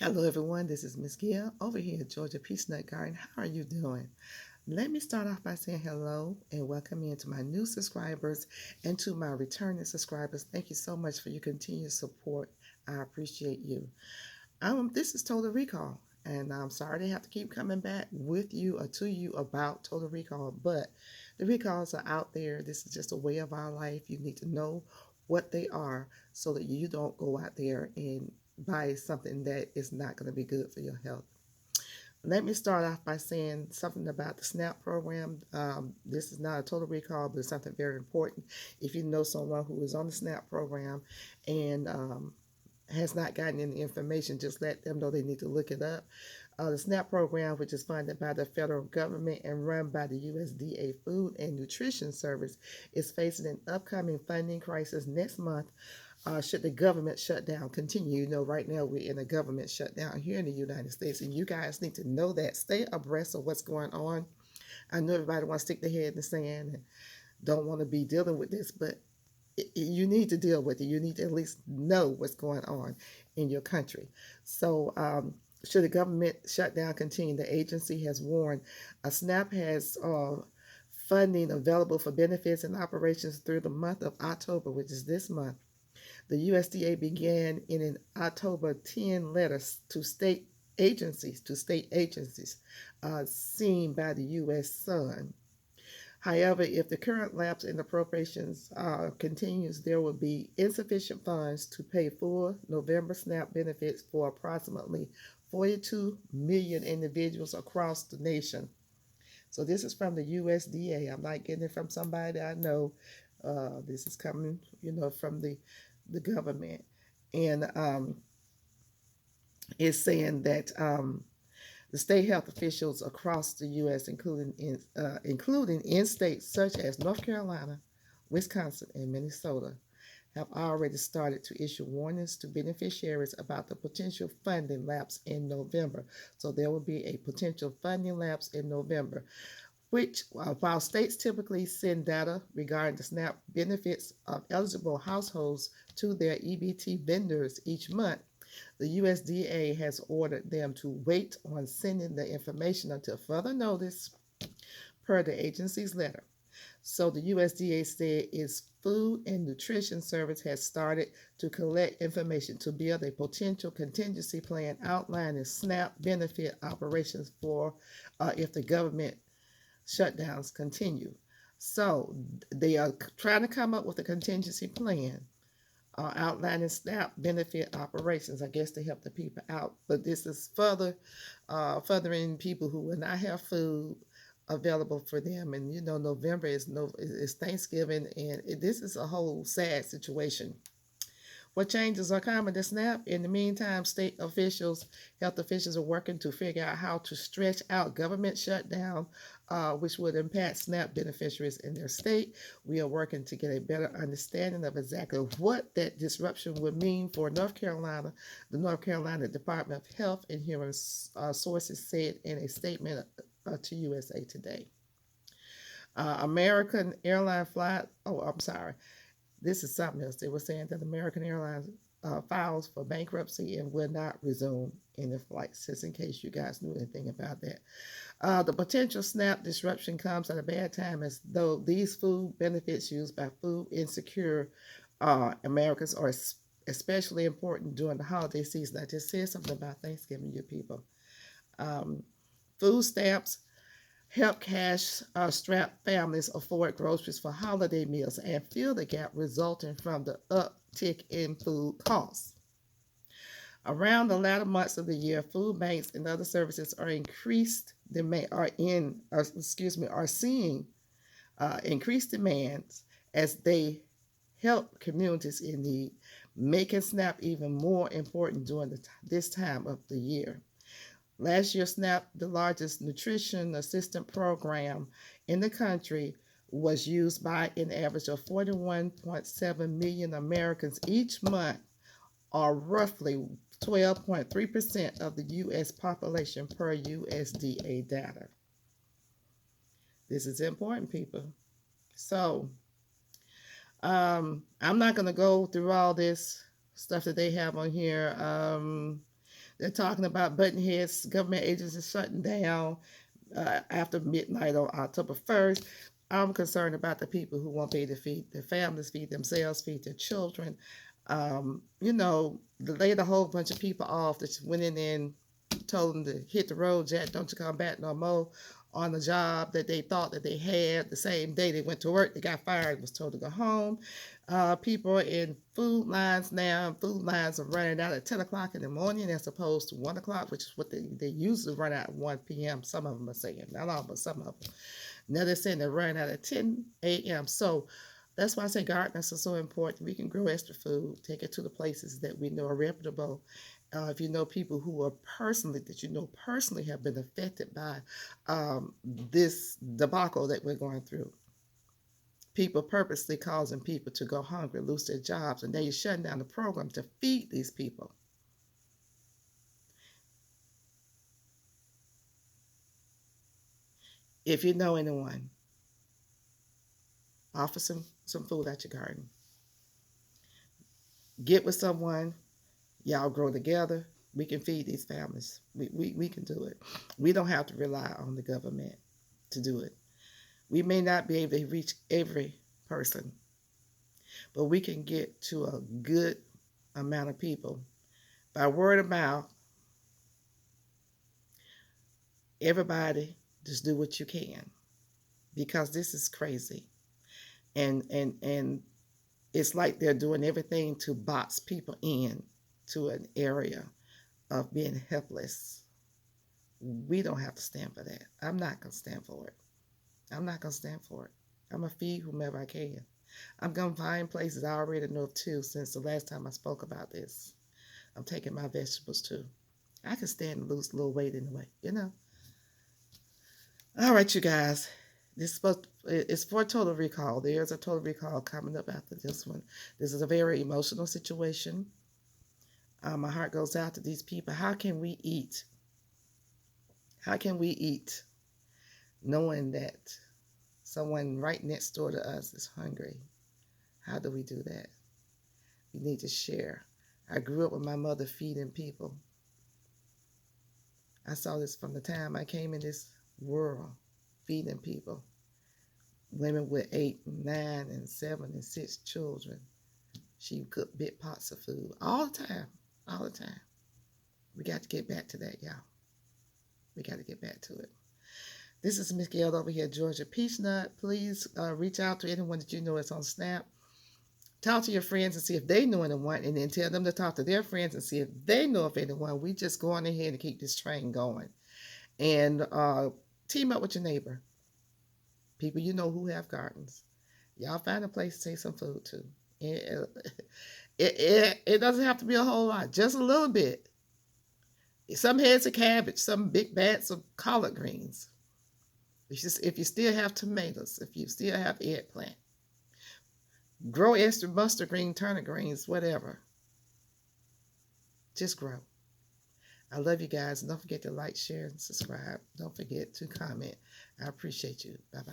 Hello, everyone. This is Miss Gail over here at Georgia Peachnut Garden. How are you doing? Let me start off by saying hello and welcome in to my new subscribers and to my returning subscribers. Thank you so much for your continued support. I appreciate you. This is Total Recall, and I'm sorry to have to keep coming back with you or to you about Total Recall, but the recalls are out there. This is just a way of our life. You need to know what they are so that you don't go out there and buy something that is not going to be good for your health. Let me start off by saying something about the SNAP program. This is not a total recall, but it's something very important. If you know someone who is on the SNAP program and has not gotten any information, just let them know they need to look it up. The SNAP program, which is funded by the federal government and run by the USDA Food and Nutrition Service, is facing an upcoming funding crisis next month should the government shutdown continue. You know, right now we're in a government shutdown here in the United States, and you guys need to know that. Stay abreast of what's going on. I know everybody wants to stick their head in the sand and don't want to be dealing with this, but you need to deal with it. You need to at least know what's going on in your country. So, should the government shutdown continue, the agency has warned. SNAP has funding available for benefits and operations through the month of October, which is this month. The USDA began in an October 10 letter to state agencies seen by the U.S. Sun. However, if the current lapse in appropriations continues, there will be insufficient funds to pay full November SNAP benefits for approximately 42 million individuals across the nation. So this is from the USDA. I'm not getting it from somebody I know. This is coming, from the government, and it's saying that the state health officials across the U.S., including in states such as North Carolina, Wisconsin, and Minnesota, have already started to issue warnings to beneficiaries about the potential funding lapse in November. So there will be a potential funding lapse in November, which, while states typically send data regarding the SNAP benefits of eligible households to their EBT vendors each month, the USDA has ordered them to wait on sending the information until further notice, per the agency's letter. So the USDA said its Food and Nutrition Service has started to collect information to build a potential contingency plan outlining SNAP benefit operations for if the government shutdowns continue. So they are trying to come up with a contingency plan outlining SNAP benefit operations, I guess, to help the people out. But this is furthering people who will not have food available for them. And November is Thanksgiving, and this is a whole sad situation. What changes are coming to SNAP? In the meantime, health officials are working to figure out how to stretch out government shutdown, which would impact SNAP beneficiaries in their state. We are working to get a better understanding of exactly what that disruption would mean for North Carolina. The North Carolina Department of Health and Human Sources said in a statement to USA Today. American airline flight. Oh, I'm sorry. This is something else. They were saying that American Airlines files for bankruptcy and will not resume any flights, just in case you guys knew anything about that. The potential SNAP disruption comes at a bad time, as though these food benefits used by food insecure Americans are especially important during the holiday season. I just said something about Thanksgiving, you people. Um, Food stamps help cash strapped families afford groceries for holiday meals and fill the gap resulting from the uptick in food costs. Around the latter months of the year, food banks and other services are seeing increased demands as they help communities in need, making SNAP even more important during this time of the year. Last year, SNAP, the largest nutrition assistance program in the country, was used by an average of 41.7 million Americans each month, or roughly 12.3% of the U.S. population per USDA data. This is important, people. So, I'm not going to go through all this stuff that they have on here. They're talking about button heads, government agencies shutting down after midnight on October 1st. I'm concerned about the people who won't be able to feed their families, feed themselves, feed their children. They laid a whole bunch of people off that went in and told them to hit the road, Jack, don't you come back no more, on the job that they thought that they had. The same day they went to work, they got fired, was told to go home. People are in food lines now. Food lines are running out at 10 o'clock in the morning as opposed to 1 o'clock, which is what they usually run out at 1 p.m. Some of them are saying, not all, but some of them. Now they're saying they're running out at 10 a.m. So that's why I say gardeners are so important. We can grow extra food, take it to the places that we know are reputable. If you know people who are personally have been affected by this debacle that we're going through, people purposely causing people to go hungry, lose their jobs, and then you're shutting down the program to feed these people. If you know anyone, offer some food at your garden. Get with someone, y'all grow together. We can feed these families. We can do it. We don't have to rely on the government to do it. We may not be able to reach every person, but we can get to a good amount of people by word of mouth. Everybody just do what you can, because this is crazy, and it's like they're doing everything to box people in to an area of being helpless. We don't have to stand for that. I'm not going to stand for it. I'm not going to stand for it. I'm going to feed whomever I can. I'm going to find places I already know of too, since the last time I spoke about this. I'm taking my vegetables too. I can stand to lose a little weight anyway, All right, you guys. It's for Total Recall. There's a Total Recall coming up after this one. This is a very emotional situation. My heart goes out to these people. How can we eat? How can we eat knowing that someone right next door to us is hungry? How do we do that? We need to share. I grew up with my mother feeding people. I saw this from the time I came in this world, feeding people. Women with 8, 9, and 7, and 6 children. She cooked big pots of food all the time, all the time. We got to get back to that, y'all. We got to get back to it. This is Miss Gail over here at Georgia Peachnut. Please reach out to anyone that you know is on Snap. Talk to your friends and see if they know anyone, and then tell them to talk to their friends and see if they know of anyone. We just go on ahead and keep this train going. And team up with your neighbor. People you know who have gardens. Y'all find a place to take some food to. It doesn't have to be a whole lot, just a little bit. Some heads of cabbage, some big bats of collard greens. If you still have tomatoes, if you still have eggplant, grow extra mustard green, turnip greens, whatever. Just grow. I love you guys. Don't forget to like, share, and subscribe. Don't forget to comment. I appreciate you. Bye-bye.